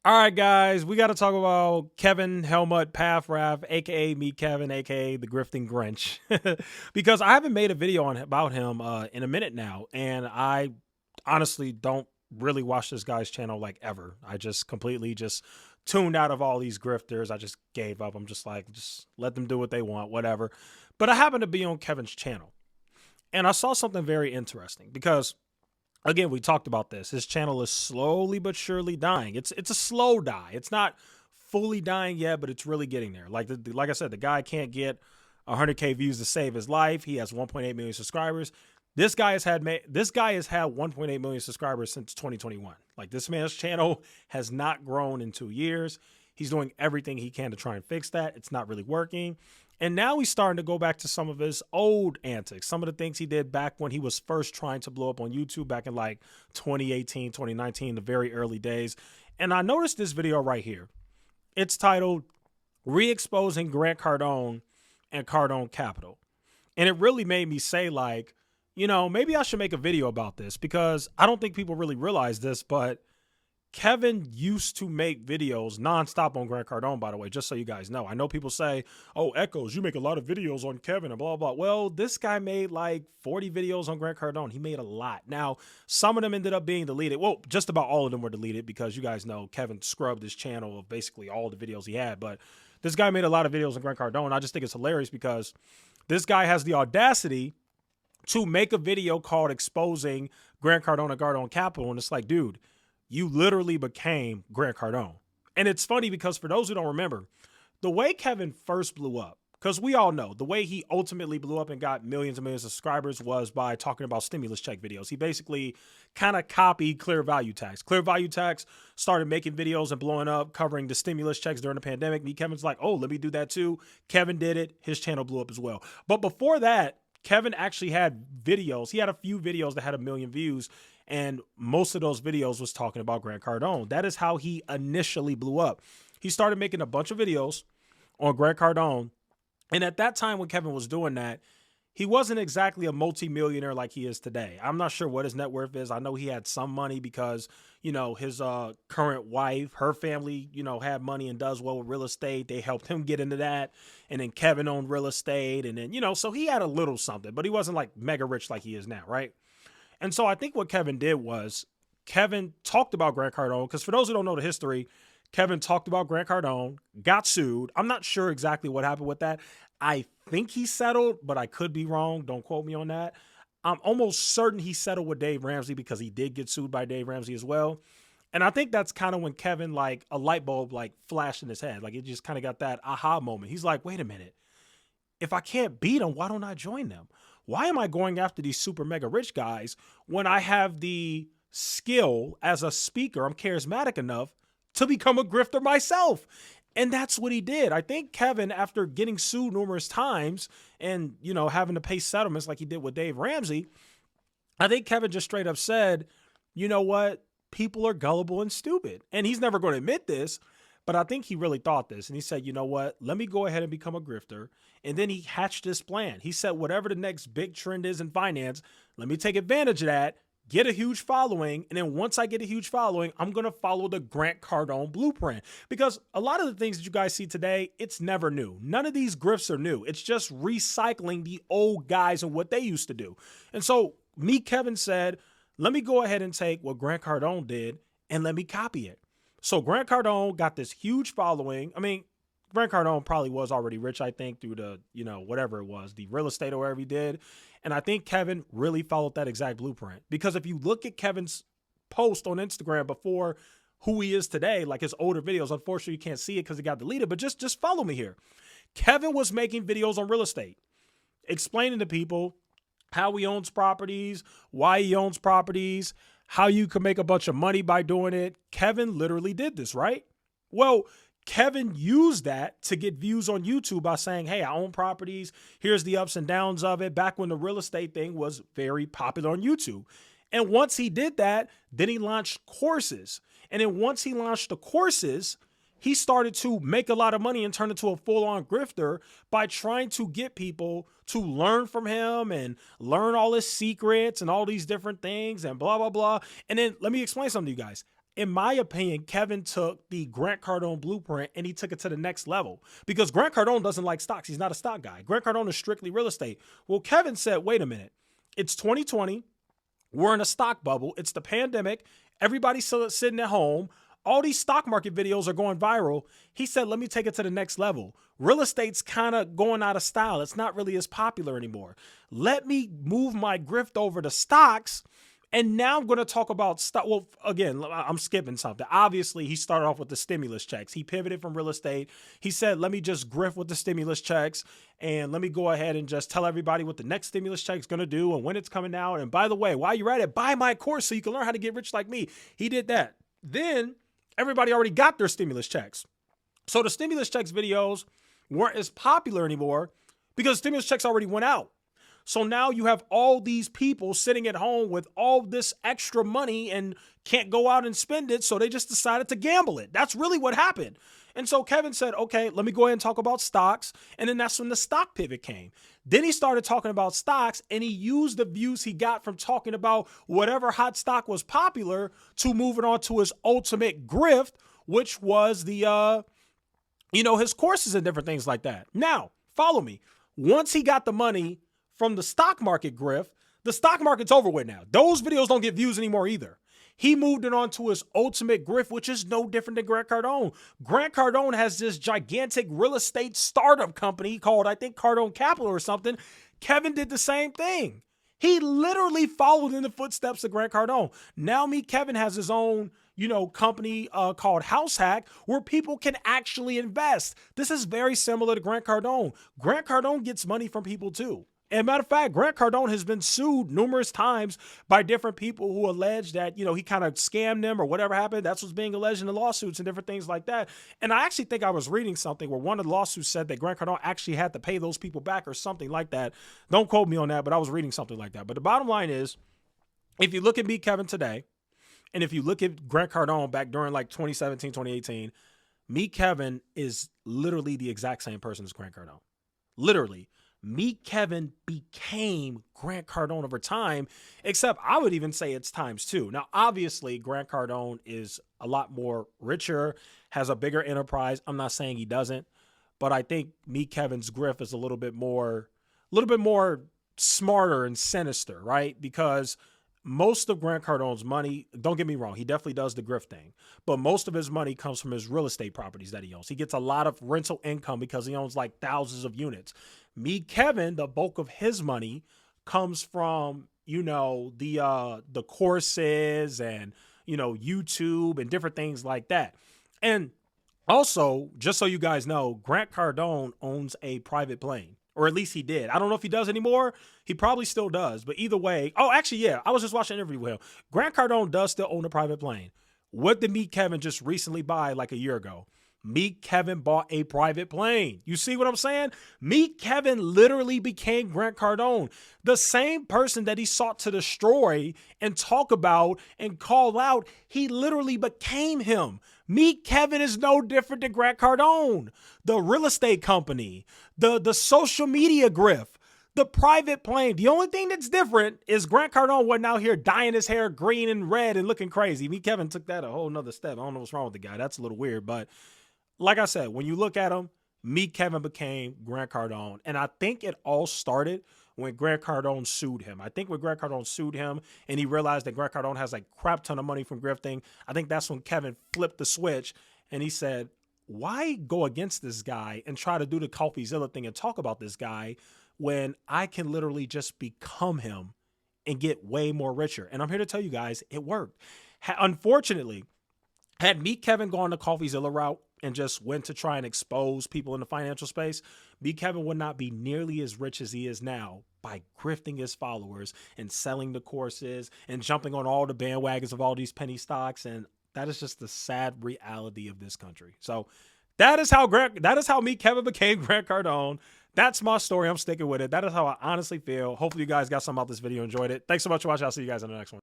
All right, guys, we got to talk about Kevin Helmut Pathrath, aka me, Kevin, aka the Grifting Grinch, because I haven't made a video on about him in a minute now, and I honestly don't really watch this guy's channel like ever. I just completely just tuned out of all these grifters. I just gave up. I'm just like, just let them do what they want, whatever. But I happened to be on Kevin's channel, and I saw something very interesting because again, we talked about this. His channel is slowly but surely dying. It's a slow die. It's not fully dying yet, but it's really getting there. Like I said, the guy can't get 100K views to save his life. He has 1.8 million subscribers. This guy has had 1.8 million subscribers since 2021. Like, this man's channel has not grown in 2 years. He's doing everything he can to try and fix that. It's not really working. And now he's starting to go back to some of his old antics, some of the things he did back when he was first trying to blow up on YouTube back in like 2018, 2019, the very early days. And I noticed this video right here. It's titled Re-Exposing Grant Cardone and Cardone Capital. And it really made me say, like, maybe I should make a video about this, because I don't think people really realize this, but Kevin used to make videos nonstop on Grant Cardone, by the way, just so you guys know. I know people say, oh, Echoes, you make a lot of videos on Kevin and blah, blah. Well, this guy made like 40 videos on Grant Cardone. He made a lot. Now, some of them ended up being deleted. Well, just about all of them were deleted because you guys know Kevin scrubbed his channel of basically all the videos he had. But this guy made a lot of videos on Grant Cardone. I just think it's hilarious because this guy has the audacity to make a video called Exposing Grant Cardone and Cardone Capital. And it's like, dude, you literally became Grant Cardone. And it's funny because for those who don't remember, the way Kevin first blew up, because we all know the way he ultimately blew up and got millions and millions of subscribers was by talking about stimulus check videos. He basically kind of copied Clear Value Tax. Clear Value Tax started making videos and blowing up, covering the stimulus checks during the pandemic. Me, Kevin's like, oh, let me do that too. Kevin did it. His channel blew up as well. But before that, Kevin actually had videos. He had a few videos that had 1 million views. And most of those videos was talking about Grant Cardone. That is how he initially blew up. He started making a bunch of videos on Grant Cardone. And at that time when Kevin was doing that, he wasn't exactly a multimillionaire like he is today. I'm not sure what his net worth is. I know he had some money because, his current wife, her family, had money and does well with real estate. They helped him get into that. And then Kevin owned real estate. And then, so he had a little something, but he wasn't like mega rich like he is now, right? And so I think what Kevin did was Kevin talked about Grant Cardone, because for those who don't know the history, Kevin talked about Grant Cardone, got sued. I'm not sure exactly what happened with that. I think he settled, but I could be wrong. Don't quote me on that. I'm almost certain he settled with Dave Ramsey because he did get sued by Dave Ramsey as well. And I think that's kind of when Kevin, like a light bulb, like flashed in his head. Like it just kind of got that aha moment. He's like, wait a minute. If I can't beat them, why don't I join them? Why am I going after these super mega rich guys when I have the skill as a speaker? I'm charismatic enough to become a grifter myself. And that's what he did. I think Kevin, after getting sued numerous times and, having to pay settlements like he did with Dave Ramsey, I think Kevin just straight up said, you know what? People are gullible and stupid. And he's never going to admit this, but I think he really thought this. And he said, you know what? Let me go ahead and become a grifter. And then he hatched this plan. He said, whatever the next big trend is in finance, let me take advantage of that, get a huge following. And then once I get a huge following, I'm going to follow the Grant Cardone blueprint. Because a lot of the things that you guys see today, it's never new. None of these grifts are new. It's just recycling the old guys and what they used to do. And so me, Kevin, said, let me go ahead and take what Grant Cardone did and let me copy it. So Grant Cardone got this huge following. I mean, Grant Cardone probably was already rich, I think, through the, whatever it was, the real estate or whatever he did. And I think Kevin really followed that exact blueprint. Because if you look at Kevin's post on Instagram before who he is today, like his older videos, unfortunately you can't see it because it got deleted, but just follow me here. Kevin was making videos on real estate, explaining to people how he owns properties, why he owns properties, how you can make a bunch of money by doing it. Kevin literally did this, right? Well, Kevin used that to get views on YouTube by saying, hey, I own properties. Here's the ups and downs of it, back when the real estate thing was very popular on YouTube. And once he did that, then he launched courses. And then once he launched the courses, he started to make a lot of money and turn into a full-on grifter by trying to get people to learn from him and learn all his secrets and all these different things and blah, blah, blah. And then let me explain something to you guys. in my opinion, Kevin took the Grant Cardone blueprint and he took it to the next level, because Grant Cardone doesn't like stocks. He's not a stock guy. Grant Cardone is strictly real estate. Well, Kevin said, wait a minute, it's 2020. We're in a stock bubble. It's the pandemic. Everybody's still sitting at home. All these stock market videos are going viral. He said, let me take it to the next level. Real estate's kind of going out of style. It's not really as popular anymore. Let me move my grift over to stocks. And now I'm going to talk about stock. Well, again, I'm skipping something. Obviously, he started off with the stimulus checks. He pivoted from real estate. He said, let me just grift with the stimulus checks and let me go ahead and just tell everybody what the next stimulus check is going to do and when it's coming out. And by the way, while you're at it, buy my course so you can learn how to get rich like me. He did that. Then everybody already got their stimulus checks. So the stimulus checks videos weren't as popular anymore because stimulus checks already went out. So now you have all these people sitting at home with all this extra money and can't go out and spend it. So they just decided to gamble it. That's really what happened. And so Kevin said, okay, let me go ahead and talk about stocks. And then that's when the stock pivot came. Then he started talking about stocks and he used the views he got from talking about whatever hot stock was popular to moving on to his ultimate grift, which was the, his courses and different things like that. Now, follow me. Once he got the money from the stock market grift, the stock market's over with now. Those videos don't get views anymore either. He moved it on to his ultimate grift, which is no different than Grant Cardone. Grant Cardone has this gigantic real estate startup company called, I think, Cardone Capital or something. Kevin did the same thing. He literally followed in the footsteps of Grant Cardone. Now Kevin has his own, company called House Hack where people can actually invest. This is very similar to Grant Cardone. Grant Cardone gets money from people too. And matter of fact, Grant Cardone has been sued numerous times by different people who allege that, he kind of scammed them or whatever happened. That's what's being alleged in the lawsuits and different things like that. And I actually think I was reading something where one of the lawsuits said that Grant Cardone actually had to pay those people back or something like that. Don't quote me on that, but I was reading something like that. But the bottom line is, if you look at me, Kevin, today, and if you look at Grant Cardone back during like 2017, 2018, me, Kevin, is literally the exact same person as Grant Cardone. Literally. Me, Kevin, became Grant Cardone over time, except I would even say it's times two. Now, obviously, Grant Cardone is a lot more richer, has a bigger enterprise. I'm not saying he doesn't, but I think me, Kevin's grift is a little bit more smarter and sinister, right? Because most of Grant Cardone's money, don't get me wrong, he definitely does the grift thing, but most of his money comes from his real estate properties that he owns. He gets a lot of rental income because he owns like thousands of units. Me, Kevin, the bulk of his money comes from, the courses and, YouTube and different things like that. And also, just so you guys know, Grant Cardone owns a private plane. Or at least he did. I don't know if he does anymore. He probably still does. But either way, yeah, I was just watching an interview with him. Grant Cardone does still own a private plane. What did Meet Kevin just recently buy like a year ago? Meet Kevin bought a private plane. You see what I'm saying? Meet Kevin literally became Grant Cardone. The same person that he sought to destroy and talk about and call out, he literally became him. Meet Kevin is no different than Grant Cardone. The real estate company, the social media grift, the private plane. The only thing that's different is Grant Cardone wasn't out here dyeing his hair green and red and looking crazy. Meet Kevin took that a whole nother step. I don't know what's wrong with the guy. That's a little weird. But like I said, when you look at him, Meet Kevin became Grant Cardone. And I think it all started when Grant Cardone sued him. I think when Grant Cardone sued him and he realized that Grant Cardone has a crap ton of money from grifting, I think that's when Kevin flipped the switch and he said, why go against this guy and try to do the CoffeeZilla thing and talk about this guy when I can literally just become him and get way more richer? And I'm here to tell you guys, it worked. Unfortunately, had Meet Kevin gone the CoffeeZilla route and just went to try and expose people in the financial space, Meet Kevin would not be nearly as rich as he is now by grifting his followers and selling the courses and jumping on all the bandwagons of all these penny stocks. And that is just the sad reality of this country. So that is how Meet Kevin became Grant Cardone. That's my story. I'm sticking with it. That is how I honestly feel. Hopefully you guys got something out of this video, enjoyed it. Thanks so much for watching. I'll see you guys in the next one.